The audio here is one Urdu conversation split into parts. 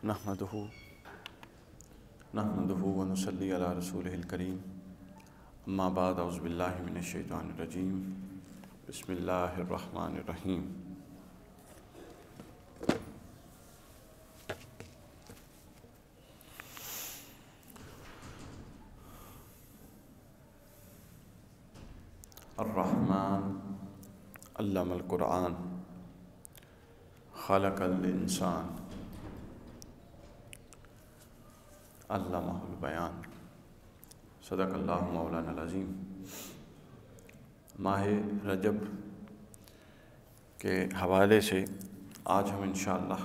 نحمدہ و نصلی علی رسولہ الکریم اما بعد اعوذ باللہ من الشیطان الرجیم بسم اللہ الرحمن الرحیم الرحمن علم القرآن خلق الانسان علمہ البیان صدق اللہ مولانا العظیم۔ ماہ رجب کے حوالے سے آج ہم انشاءاللہ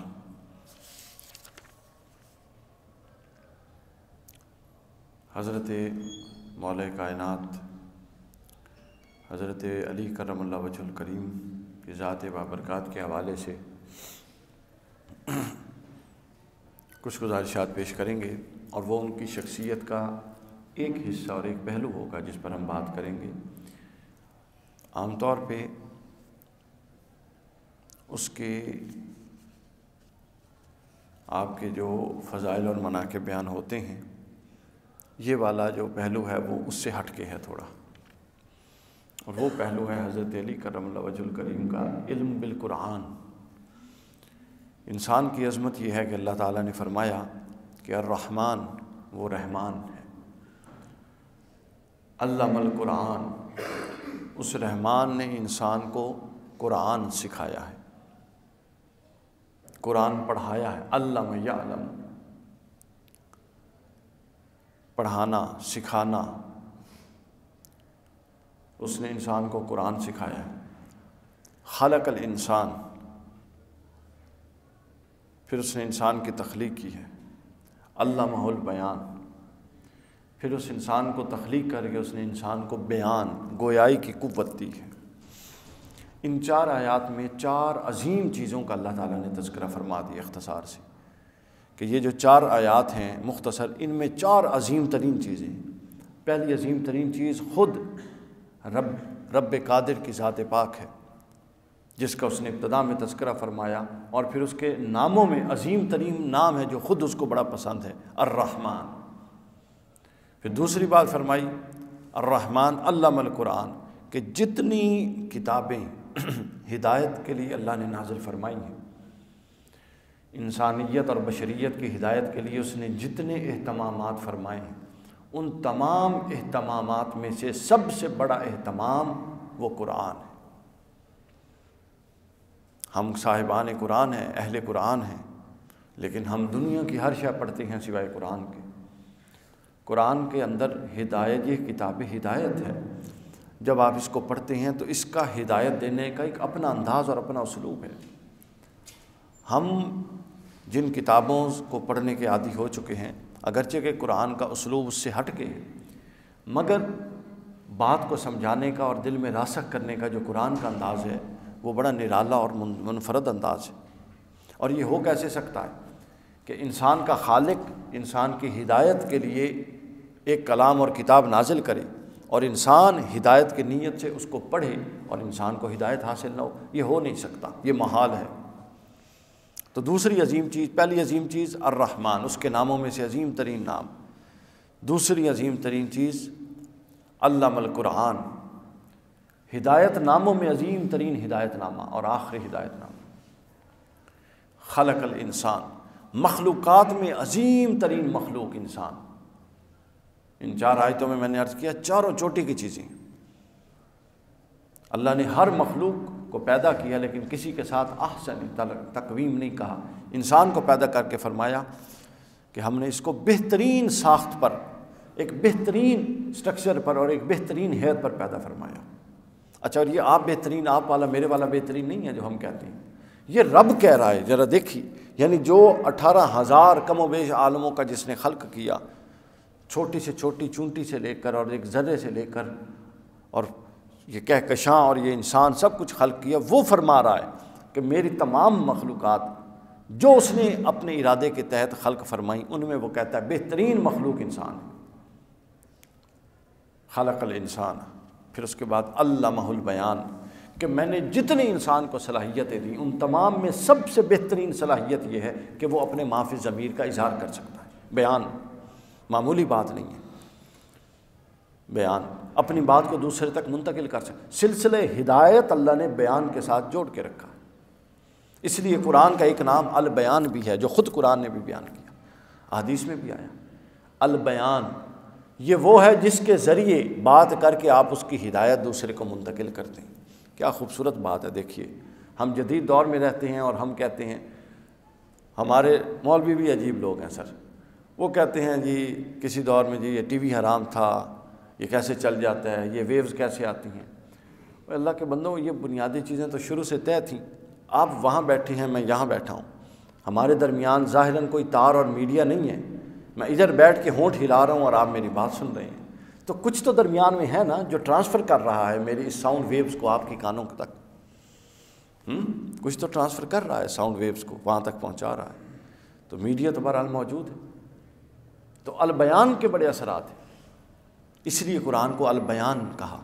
حضرت مولا کائنات حضرت علی کرم اللہ وجہ الکریم کی ذات بابرکات کے حوالے سے کچھ گزارشات پیش کریں گے، اور وہ ان کی شخصیت کا ایک حصہ اور ایک پہلو ہوگا جس پر ہم بات کریں گے۔ عام طور پہ اس کے آپ کے جو فضائل اور مناقب بیان ہوتے ہیں، یہ والا جو پہلو ہے وہ اس سے ہٹ کے ہے تھوڑا، اور وہ پہلو ہے حضرت علی کرم اللہ وجہ الکریم کا علم بالقرآن۔ انسان کی عظمت یہ ہے کہ اللہ تعالیٰ نے فرمایا کہ الرحمن وہ رحمان ہے، علم القرآن اس رحمان نے انسان کو قرآن سکھایا ہے، قرآن پڑھایا ہے۔ علم یعلم پڑھانا سکھانا، اس نے انسان کو قرآن سکھایا ہے۔ خلق الانسان پھر اس نے انسان کی تخلیق کی ہے۔ علمہ البیان پھر اس انسان کو تخلیق کر کے اس نے انسان کو بیان گویائی کی قوت دی ہے۔ ان چار آیات میں چار عظیم چیزوں کا اللہ تعالیٰ نے تذکرہ فرما دیا اختصار سے، کہ یہ جو چار آیات ہیں مختصر، ان میں چار عظیم ترین چیزیں ہیں۔ پہلی عظیم ترین چیز خود رب قادر کی ذات پاک ہے، جس کا اس نے ابتدا میں تذکرہ فرمایا، اور پھر اس کے ناموں میں عظیم ترین نام ہے جو خود اس کو بڑا پسند ہے، الرحمن۔ پھر دوسری بات فرمائی الرحمن علم القرآن، کہ جتنی کتابیں ہدایت کے لیے اللہ نے نازل فرمائی ہیں، انسانیت اور بشریت کی ہدایت کے لیے اس نے جتنے اہتمامات فرمائے ہیں، ان تمام اہتمامات میں سے سب سے بڑا اہتمام وہ قرآن ہے۔ ہم صاحبان قرآن ہیں، اہل قرآن ہیں، لیکن ہم دنیا کی ہر شے پڑھتے ہیں سوائے قرآن کے۔ قرآن کے اندر ہدایت، یہ کتاب ہدایت ہے، جب آپ اس کو پڑھتے ہیں تو اس کا ہدایت دینے کا ایک اپنا انداز اور اپنا اسلوب ہے۔ ہم جن کتابوں کو پڑھنے کے عادی ہو چکے ہیں، اگرچہ کہ قرآن کا اسلوب اس سے ہٹ کے ہے، مگر بات کو سمجھانے کا اور دل میں راسخ کرنے کا جو قرآن کا انداز ہے وہ بڑا نرالا اور منفرد انداز ہے۔ اور یہ ہو کیسے سکتا ہے کہ انسان کا خالق انسان کی ہدایت کے لیے ایک کلام اور کتاب نازل کرے، اور انسان ہدایت کی نیت سے اس کو پڑھے اور انسان کو ہدایت حاصل نہ ہو؟ یہ ہو نہیں سکتا، یہ محال ہے۔ تو دوسری عظیم چیز، پہلی عظیم چیز الرحمن، اس کے ناموں میں سے عظیم ترین نام۔ دوسری عظیم ترین چیز علم القرآن، ہدایت ناموں میں عظیم ترین ہدایت نامہ اور آخری ہدایت نامہ۔ خلق الانسان، مخلوقات میں عظیم ترین مخلوق انسان۔ ان چار آیتوں میں نے عرض کیا چاروں چوٹی کی چیزیں۔ اللہ نے ہر مخلوق کو پیدا کیا، لیکن کسی کے ساتھ احسن تقویم نہیں کہا۔ انسان کو پیدا کر کے فرمایا کہ ہم نے اس کو بہترین ساخت پر، ایک بہترین سٹرکچر پر اور ایک بہترین حیت پر پیدا فرمایا۔ اچھا، اور یہ آپ بہترین، آپ والا میرے والا بہترین نہیں ہے جو ہم کہتے ہیں، یہ رب کہہ رہا ہے۔ ذرا دیکھیے، یعنی جو 18,000 کم و بیش عالموں کا جس نے خلق کیا، چھوٹی سے چھوٹی چونٹی سے لے کر اور ایک ذرے سے لے کر اور یہ کہکشاں اور یہ انسان سب کچھ خلق کیا، وہ فرما رہا ہے کہ میری تمام مخلوقات جو اس نے اپنے ارادے کے تحت خلق فرمائیں، ان میں وہ کہتا ہے بہترین مخلوق انسان ہے۔ خلق الانسان، پھر اس کے بعد علمہ البیان، کہ میں نے جتنی انسان کو صلاحیتیں دیں ان تمام میں سب سے بہترین صلاحیت یہ ہے کہ وہ اپنے معافی ضمیر کا اظہار کر سکتا ہے۔ بیان معمولی بات نہیں ہے، بیان اپنی بات کو دوسرے تک منتقل کر سکتا۔ سلسلہ ہدایت اللہ نے بیان کے ساتھ جوڑ کے رکھا، اس لیے قرآن کا ایک نام البیان بھی ہے جو خود قرآن نے بھی بیان کیا، حدیث میں بھی آیا البیان۔ یہ وہ ہے جس کے ذریعے بات کر کے آپ اس کی ہدایت دوسرے کو منتقل کرتے ہیں۔ کیا خوبصورت بات ہے۔ دیکھیے ہم جدید دور میں رہتے ہیں اور ہم کہتے ہیں، ہمارے مولوی بھی عجیب لوگ ہیں سر، وہ کہتے ہیں جی کسی دور میں جی یہ ٹی وی حرام تھا، یہ کیسے چل جاتا ہے، یہ ویوز کیسے آتی ہیں۔ اللہ کے بندوں، یہ بنیادی چیزیں تو شروع سے طے تھیں۔ آپ وہاں بیٹھے ہیں، میں یہاں بیٹھا ہوں، ہمارے درمیان ظاہراً کوئی تار اور میڈیا نہیں ہے، میں ادھر بیٹھ کے ہونٹ ہلا رہا ہوں اور آپ میری بات سن رہے ہیں، تو کچھ تو درمیان میں ہے نا جو ٹرانسفر کر رہا ہے میری اس ساؤنڈ ویوز کو آپ کی کانوں تک، کچھ تو ٹرانسفر کر رہا ہے ساؤنڈ ویوز کو، وہاں تک پہنچا رہا ہے۔ تو میڈیا تو بہرحال موجود ہے، تو البیان کے بڑے اثرات ہیں، اس لیے قرآن کو البیان کہا۔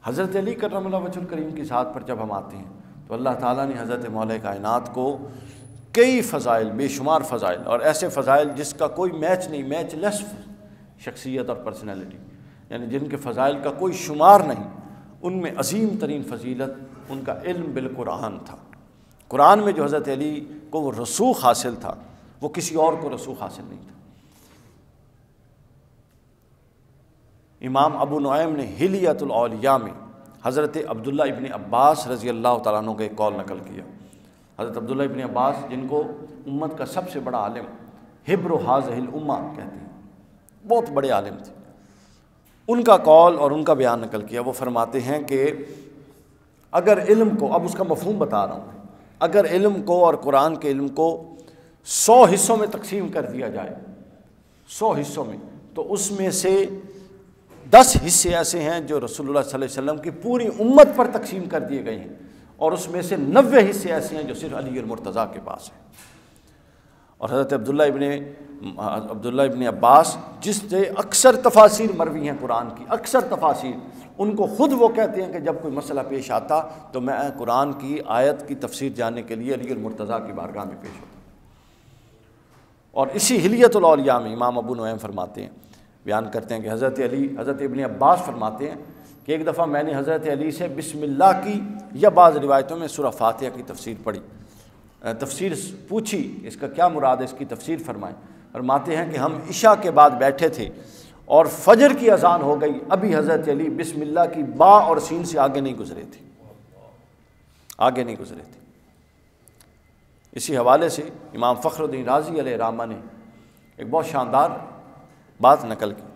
حضرت علی کرم اللہ وجہ الکریم کی ذات پر جب ہم آتے ہیں تو اللہ تعالیٰ نے حضرت مولا کائنات کو کئی فضائل، بے شمار فضائل، اور ایسے فضائل جس کا کوئی میچ نہیں، میچ لیس شخصیت اور پرسنالٹی، یعنی جن کے فضائل کا کوئی شمار نہیں، ان میں عظیم ترین فضیلت ان کا علم بالقرآن تھا۔ قرآن میں جو حضرت علی کو وہ رسوخ حاصل تھا وہ کسی اور کو رسوخ حاصل نہیں تھا۔ امام ابو نعیم نے حلیۃ الاولیاء میں حضرت عبداللہ ابن عباس رضی اللہ تعالیٰ عنہ کا ایک قول نقل کیا۔ حضرت عبداللہ ابن عباس جن کو امت کا سب سے بڑا عالم حبر هذه الامہ کہتے ہیں، بہت بڑے عالم تھے، ان کا قول اور ان کا بیان نقل کیا۔ وہ فرماتے ہیں کہ اگر علم کو، اب اس کا مفہوم بتا رہا ہوں، اگر علم کو اور قرآن کے علم کو 100 حصوں میں تقسیم کر دیا جائے، 100 حصوں میں، تو اس میں سے 10 حصے ایسے ہیں جو رسول اللہ صلی اللہ علیہ وسلم کی پوری امت پر تقسیم کر دیے گئے ہیں، اور اس میں سے 90 حصے ایسے ہیں جو صرف علی المرتضیٰ کے پاس ہیں۔ اور حضرت عبداللہ ابن عباس جس سے اکثر تفاسیر مروی ہیں قرآن کی، اکثر تفاسیر، ان کو خود وہ کہتے ہیں کہ جب کوئی مسئلہ پیش آتا تو میں قرآن کی آیت کی تفسیر جاننے کے لیے علی المرتضیٰ کی بارگاہ میں پیش ہوتا۔ اور اسی حلیۃ الاولیاء میں امام ابو نعیم فرماتے ہیں، بیان کرتے ہیں کہ حضرت ابن عباس فرماتے ہیں کہ ایک دفعہ میں نے حضرت علی سے بسم اللہ کی یا بعض روایتوں میں سورہ فاتحہ کی تفسیر پڑھی، تفسیر پوچھی اس کا کیا مراد ہے، اس کی تفسیر فرمائیں۔ فرماتے ہیں کہ ہم عشاء کے بعد بیٹھے تھے اور فجر کی اذان ہو گئی، ابھی حضرت علی بسم اللہ کی با اور سین سے آگے نہیں گزرے تھے، آگے نہیں گزرے تھے۔ اسی حوالے سے امام فخر الدین رازی علیہ رحمہ نے ایک بہت شاندار بات نقل کی۔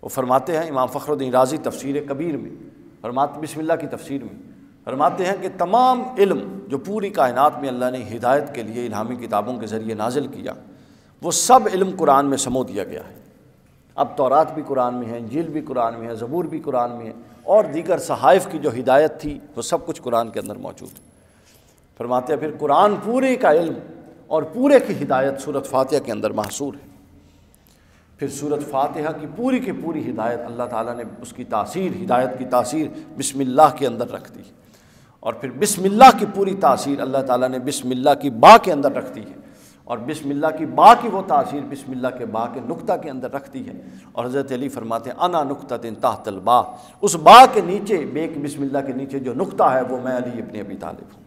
وہ فرماتے ہیں، امام فخر الدین رازی تفسیر کبیر میں فرماتے، بسم اللہ کی تفسیر میں فرماتے ہیں کہ تمام علم جو پوری کائنات میں اللہ نے ہدایت کے لیے الہامی کتابوں کے ذریعے نازل کیا، وہ سب علم قرآن میں سمو دیا گیا ہے۔ اب تورات بھی قرآن میں ہے، انجیل بھی قرآن میں ہے، زبور بھی قرآن میں ہے، اور دیگر صحائف کی جو ہدایت تھی وہ سب کچھ قرآن کے اندر موجود ہے۔ فرماتے ہیں پھر قرآن پورے کا علم اور پورے کی ہدایت سورۃ فاتحہ کے اندر محصور ہے۔ پھر سورۃ فاتحہ کی پوری ہدایت اللہ تعالیٰ نے اس کی تاثیر، ہدایت کی تاثیر بسم اللہ کے اندر رکھ دی، اور پھر بسم اللہ کی پوری تاثیر اللہ تعالیٰ نے بسم اللہ کی با کے اندر رکھ دی ہے، اور بسم اللہ کی با کی وہ تاثیر بسم اللہ کے با کے نقطہ کے اندر رکھ دی ہے۔ اور حضرت علی فرماتے ہیں انا نقطۃ تحت البا، اس با کے نیچے، بے کے بسم اللہ کے نیچے جو نقطہ ہے وہ میں علی ابن ابی طالب ہوں۔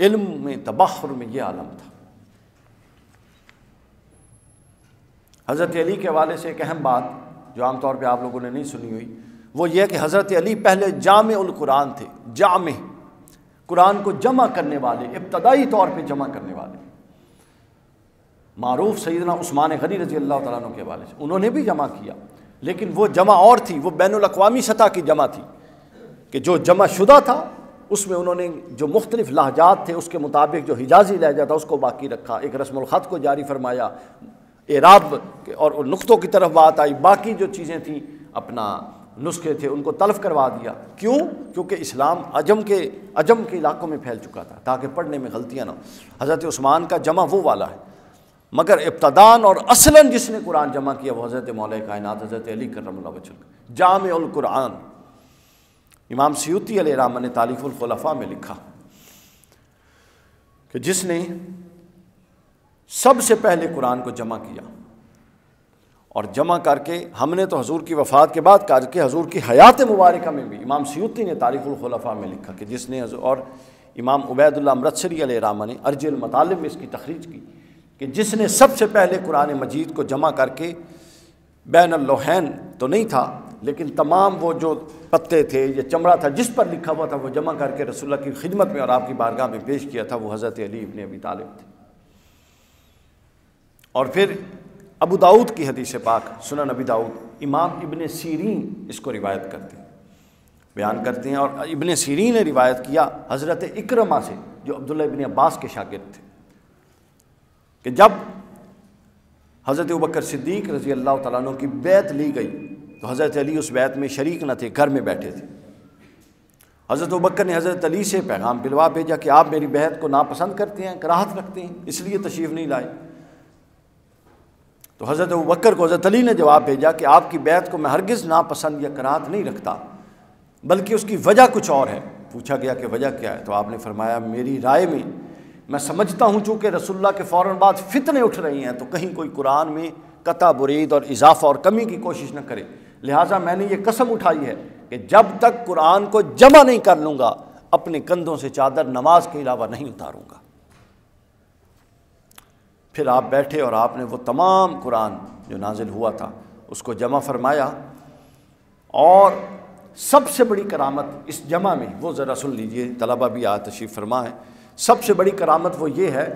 علم میں تبحر میں یہ عالم تھا۔ حضرت علی کے حوالے سے ایک اہم بات جو عام طور پہ آپ لوگوں نے نہیں سنی ہوئی، وہ یہ کہ حضرت علی پہلے جامع القرآن تھے، جامع، قرآن کو جمع کرنے والے، ابتدائی طور پہ جمع کرنے والے۔ معروف سیدنا عثمان غنی رضی اللہ تعالیٰ عنہ کے حوالے سے، انہوں نے بھی جمع کیا، لیکن وہ جمع اور تھی، وہ بین الاقوامی سطح کی جمع تھی، کہ جو جمع شدہ تھا اس میں انہوں نے جو مختلف لہجات تھے اس کے مطابق جو حجازی لہجہ تھا اس کو باقی رکھا، ایک رسم الخط کو جاری فرمایا، اعراب اور نقطوں کی طرف بات آئی، باقی جو چیزیں تھیں اپنا نسخے تھے ان کو تلف کروا دیا۔ کیوں؟ کیونکہ اسلام عجم کے علاقوں میں پھیل چکا تھا تاکہ پڑھنے میں غلطیاں نہ ہوں۔ حضرت عثمان کا جمع وہ والا ہے، مگر ابتدان اور اصلاً جس نے قرآن جمع کیا وہ حضرت مولا کائنات حضرت علی کرم اللہ وجہہ جامع القرآن۔ امام سیوطی علیہ الرحمہ نے تالیف الخلفاء میں لکھا کہ جس نے سب سے پہلے قرآن کو جمع کیا اور جمع کر کے ہم نے تو حضور کی وفات کے بعد کر کے حضور کی حیات مبارکہ میں بھی امام سیوطی نے تاریخ الخلفاء میں لکھا کہ جس نے اور امام عبید اللہ امرتسری علیہ الرحمہ نے ارج المطالب میں اس کی تخریج کی کہ جس نے سب سے پہلے قرآن مجید کو جمع کر کے بین اللوحین تو نہیں تھا لیکن تمام وہ جو پتے تھے یا چمڑا تھا جس پر لکھا ہوا تھا وہ جمع کر کے رسول اللہ کی خدمت میں اور آپ کی بارگاہ میں پیش کیا تھا وہ حضرت علی ابن ابی طالب تھے۔ اور پھر ابو داؤد کی حدیث پاک سنن ابی داؤد امام ابن سیرین اس کو روایت کرتے ہیں بیان کرتے ہیں اور ابن سیرین نے روایت کیا حضرت اکرمہ سے جو عبداللہ ابن عباس کے شاگرد تھے کہ جب حضرت ابوبکر صدیق رضی اللہ تعالیٰ عنہ کی بیعت لی گئی تو حضرت علی اس بیعت میں شریک نہ تھے، گھر میں بیٹھے تھے۔ حضرت ابوبکر نے حضرت علی سے پیغام دلوا بھیجا کہ آپ میری بیعت کو ناپسند کرتے ہیں، کراہت رکھتے ہیں، اس لیے تشریف نہیں لائے۔ تو حضرت ابوبکر کو حضرت علی نے جواب بھیجا کہ آپ کی بیعت کو میں ہرگز ناپسند یا کراہت نہیں رکھتا بلکہ اس کی وجہ کچھ اور ہے۔ پوچھا گیا کہ وجہ کیا ہے تو آپ نے فرمایا میری رائے میں سمجھتا ہوں چونکہ رسول اللہ کے فوراً بعد فتنے اٹھ رہی ہیں تو کہیں کوئی قرآن میں قطع برید اور اضافہ اور کمی کی کوشش نہ کرے، لہٰذا میں نے یہ قسم اٹھائی ہے کہ جب تک قرآن کو جمع نہیں کر لوں گا اپنے کندھوں سے چادر نماز کے علاوہ نہیں اتاروں گا۔ پھر آپ بیٹھے اور آپ نے وہ تمام قرآن جو نازل ہوا تھا اس کو جمع فرمایا، اور سب سے بڑی کرامت اس جمع میں وہ ذرا سن لیجئے، طلبہ بھی آج تشریف فرما ہے، سب سے بڑی کرامت وہ یہ ہے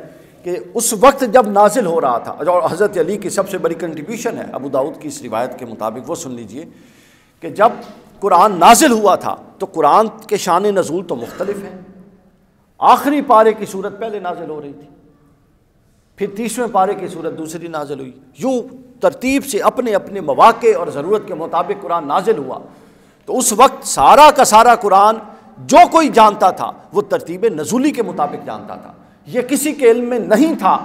کہ اس وقت جب نازل ہو رہا تھا، اور حضرت علی کی سب سے بڑی کنٹریبیوشن ہے ابو داؤد کی اس روایت کے مطابق، وہ سن لیجئے کہ جب قرآن نازل ہوا تھا تو قرآن کے شان نزول تو مختلف ہیں۔ آخری پارے کی صورت پہلے نازل ہو رہی تھی، پھر 30ویں پارے کی صورت دوسری نازل ہوئی، یوں ترتیب سے اپنے اپنے مواقع اور ضرورت کے مطابق قرآن نازل ہوا۔ تو اس وقت سارا کا سارا قرآن جو کوئی جانتا تھا وہ ترتیب نزولی کے مطابق جانتا تھا، یہ کسی کے علم میں نہیں تھا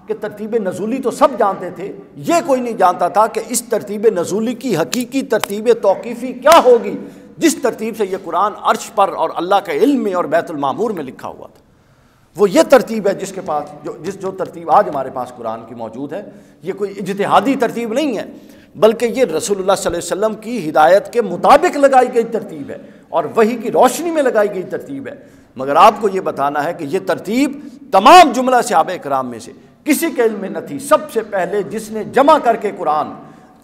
کہ ترتیب نزولی تو سب جانتے تھے، یہ کوئی نہیں جانتا تھا کہ اس ترتیب نزولی کی حقیقی ترتیب توقیفی کیا ہوگی جس ترتیب سے یہ قرآن عرش پر اور اللہ کے علم میں اور بیت المعمور میں لکھا ہوا تھا۔ وہ یہ ترتیب ہے جس کے پاس جو ترتیب آج ہمارے پاس قرآن کی موجود ہے، یہ کوئی اجتہادی ترتیب نہیں ہے بلکہ یہ رسول اللہ صلی اللہ علیہ وسلم کی ہدایت کے مطابق لگائی گئی ترتیب ہے اور وحی کی روشنی میں لگائی گئی ترتیب ہے۔ مگر آپ کو یہ بتانا ہے کہ یہ ترتیب تمام جملہ صحابہ کرام میں سے کسی کے علم میں نہ تھی۔ سب سے پہلے جس نے جمع کر کے قرآن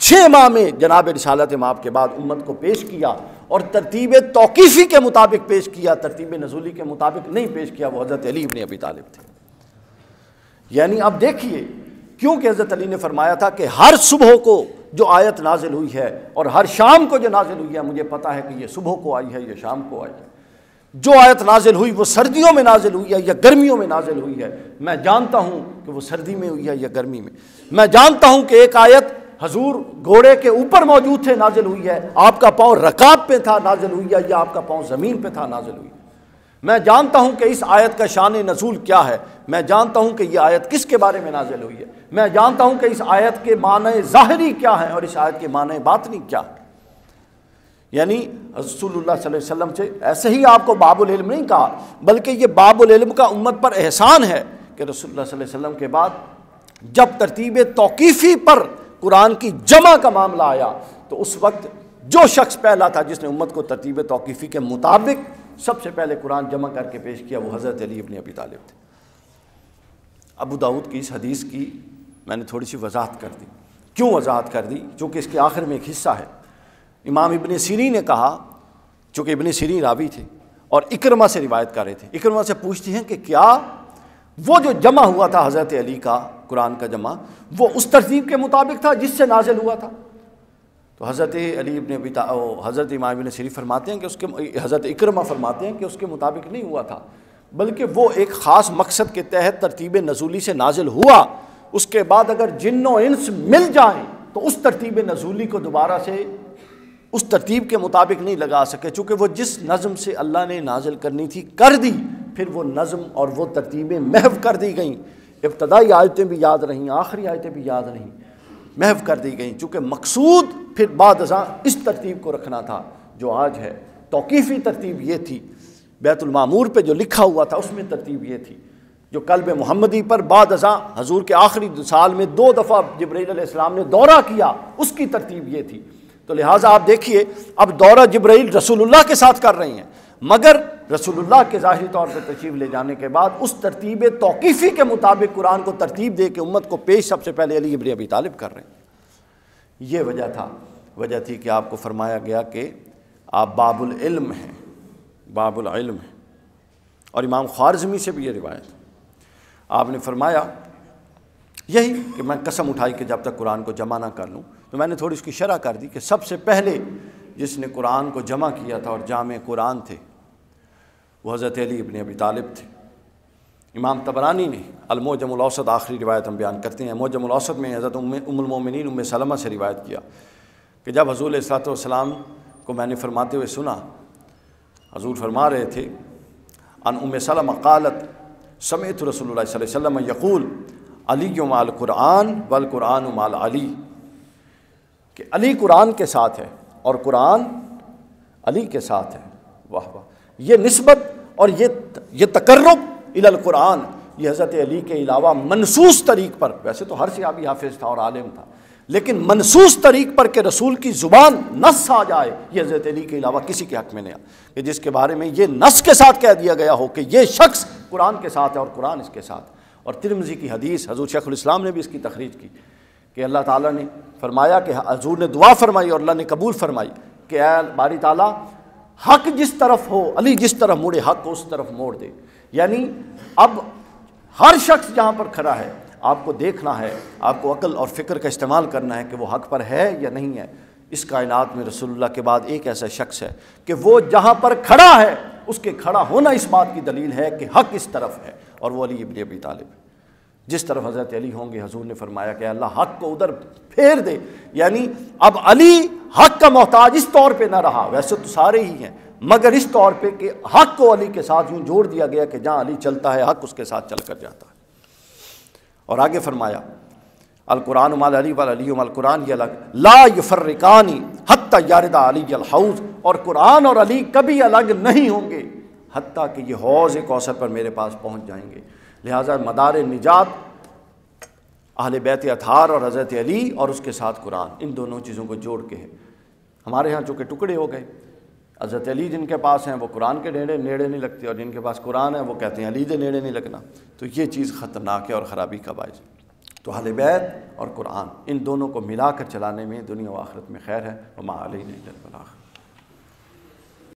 6 ماہ میں جناب رسالت مآب کے بعد امت کو پیش کیا اور ترتیب توقیفی کے مطابق پیش کیا، ترتیب نزولی کے مطابق نہیں پیش کیا، وہ حضرت علی ابن ابی طالب تھے۔ یعنی اب دیکھیے، کیونکہ حضرت علی نے فرمایا تھا کہ ہر صبح کو جو آیت نازل ہوئی ہے اور ہر شام کو جو نازل ہوئی ہے مجھے پتا ہے کہ یہ صبح کو آئی ہے یا شام کو آئی ہے، جو آیت نازل ہوئی وہ سردیوں میں نازل ہوئی ہے یا گرمیوں میں نازل ہوئی ہے، میں جانتا ہوں کہ وہ سردی میں ہوئی ہے یا گرمی میں، میں جانتا ہوں کہ ایک آیت حضور گھوڑے کے اوپر موجود تھے نازل ہوئی ہے، آپ کا پاؤں رکاب پہ تھا نازل ہوئی ہے یا آپ کا پاؤں زمین پہ تھا نازل ہوئی ہے، میں جانتا ہوں کہ اس آیت کا شان نزول کیا ہے، میں جانتا ہوں کہ یہ آیت کس کے بارے میں نازل ہوئی ہے، میں جانتا ہوں کہ اس آیت کے معنی ظاہری کیا ہیں اور اس آیت کے معنی باطنی کیا ہے۔ یعنی رسول اللہ صلی اللہ علیہ وسلم سے ایسے ہی آپ کو باب العلم نہیں کہا بلکہ یہ باب العلم کا امت پر احسان ہے کہ رسول اللہ صلی اللہ علیہ وسلم کے بعد جب ترتیب توقیفی پر قرآن کی جمع کا معاملہ آیا تو اس وقت جو شخص پہلا تھا جس نے امت کو ترتیب توقیفی کے مطابق سب سے پہلے قرآن جمع کر کے پیش کیا وہ حضرت علی ابن ابی طالب تھے۔ ابو داؤد کی اس حدیث کی میں نے تھوڑی سی وضاحت کر دی۔ کیوں وضاحت کر دی؟ چونکہ اس کے آخر میں ایک حصہ ہے۔ امام ابن سیرین نے کہا، چونکہ ابن سیرین راوی تھے اور اکرمہ سے روایت کر رہے تھے، اکرمہ سے پوچھتے ہیں کہ کیا وہ جو جمع ہوا تھا حضرت علی کا قرآن کا جمع وہ اس ترتیب کے مطابق تھا جس سے نازل ہوا تھا؟ تو حضرت علی ابن ابی حضرت امام ابن سیرین فرماتے ہیں کہ اس کے حضرت اکرمہ فرماتے ہیں کہ اس کے مطابق نہیں ہوا تھا بلکہ وہ ایک خاص مقصد کے تحت ترتیب نزولی سے نازل ہوا، اس کے بعد اگر جن و انس مل جائیں تو اس ترتیب نزولی کو دوبارہ سے اس ترتیب کے مطابق نہیں لگا سکے، چونکہ وہ جس نظم سے اللہ نے نازل کرنی تھی کر دی، پھر وہ نظم اور وہ ترتیبیں محو کر دی گئیں۔ ابتدائی آیتیں بھی یاد رہیں، آخری آیتیں بھی یاد رہیں، محو کر دی گئیں، چونکہ مقصود پھر بعد ازاں اس ترتیب کو رکھنا تھا جو آج ہے۔ توقیفی ترتیب یہ تھی، بیت المعمور پہ جو لکھا ہوا تھا اس میں ترتیب یہ تھی، جو قلب محمدی پر بعد ازاں حضور کے آخری سال میں 2 دفعہ جبرائیل علیہ السلام نے دورہ کیا، اس کی ترتیب یہ تھی۔ تو لہٰذا آپ دیکھیے اب دورہ جبرائیل رسول اللہ کے ساتھ کر رہی ہیں، مگر رسول اللہ کے ظاہری طور پہ تشریف لے جانے کے بعد اس ترتیب توقیفی کے مطابق قرآن کو ترتیب دے کے امت کو پیش سب سے پہلے علی ابن ابی طالب کر رہے ہیں۔ یہ وجہ تھی کہ آپ کو فرمایا گیا کہ آپ باب العلم ہیں، باب العلم ہیں۔ اور امام خوارزمی سے بھی یہ روایت آپ نے فرمایا یہی کہ میں قسم اٹھائی کہ جب تک قرآن کو جمع نہ کر لوں، تو میں نے تھوڑی اس کی شرح کر دی کہ سب سے پہلے جس نے قرآن کو جمع کیا تھا اور جامع قرآن تھے وہ حضرت علی ابن ابی طالب تھے۔ امام طبرانی نے المعجم الاوسط آخری روایت ہم بیان کرتے ہیں، معجم الاوسط میں حضرت ام المومنین ام سلمہ سے روایت کیا کہ جب حضور علیہ الصلوۃ والسلام کو میں نے فرماتے ہوئے سنا، حضور فرما رہے تھے ان ام سلمہ قالت سمعت رسول اللہ صلی اللہ علیہ وسلم یقول علی مع القرآن والقرآن مع علی، کہ علی قرآن کے ساتھ ہے اور قرآن علی کے ساتھ ہے۔ واہ واہ، یہ نسبت اور یہ تقرب الی القرآن یہ حضرت علی کے علاوہ منصوص طریق پر، ویسے تو ہر صحابی حافظ تھا اور عالم تھا، لیکن منصوص طریق پر کہ رسول کی زبان نص آ جائے، یہ حضرت علی کے علاوہ کسی کے حق میں نہیں آیا کہ جس کے بارے میں یہ نص کے ساتھ کہہ دیا گیا ہو کہ یہ شخص قرآن کے ساتھ ہے اور قرآن اس کے ساتھ۔ اور ترمذی کی حدیث حضور شیخ الاسلام نے بھی اس کی تخریج کی کہ اللہ تعالیٰ نے فرمایا کہ حضور نے دعا فرمائی اور اللہ نے قبول فرمائی کہ اے باری تعالیٰ حق جس طرف ہو، علی جس طرف موڑے حق کو اس طرف موڑ دے۔ یعنی اب ہر شخص جہاں پر کھڑا ہے آپ کو دیکھنا ہے، آپ کو عقل اور فکر کا استعمال کرنا ہے کہ وہ حق پر ہے یا نہیں ہے۔ اس کائنات میں رسول اللہ کے بعد ایک ایسا شخص ہے کہ وہ جہاں پر کھڑا ہے اس کے کھڑا ہونا اس بات کی دلیل ہے کہ حق اس طرف ہے، اور وہ علی ابن ابی طالب ہے۔ جس طرف حضرت علی ہوں گے حضور نے فرمایا کہ اللہ حق کو ادھر پھیر دے، یعنی اب علی حق کا محتاج اس طور پہ نہ رہا، ویسے تو سارے ہی ہیں مگر اس طور پہ کہ حق کو علی کے ساتھ یوں جوڑ دیا گیا کہ جہاں علی چلتا ہے حق اس کے ساتھ چل کر جاتا ہے۔ اور آگے فرمایا القرآن مع علی والعلی مع القرآن یہ الگ لا یفرقانی حتی یارد علی الحوض، اور قرآن اور علی کبھی الگ نہیں ہوں گے حتیٰ کہ یہ حوض کوثر پر میرے پاس پہنچ جائیں گے۔ لہٰذا مدار نجات اہل بیت اطہار اور حضرت علی اور اس کے ساتھ قرآن، ان دونوں چیزوں کو جوڑ کے ہے۔ ہمارے ہاں چونکہ ٹکڑے ہو گئے، حضرت علی جن کے پاس ہیں وہ قرآن کے نیڑے نہیں لگتے، اور جن کے پاس قرآن ہے وہ کہتے ہیں علی دے نیڑے نہیں لگنا، تو یہ چیز خطرناک ہے اور خرابی کا باعث۔ تو اہل بیت اور قرآن ان دونوں کو ملا کر چلانے میں دنیا و آخرت میں خیر ہے۔ وما علینا الا البلاغ۔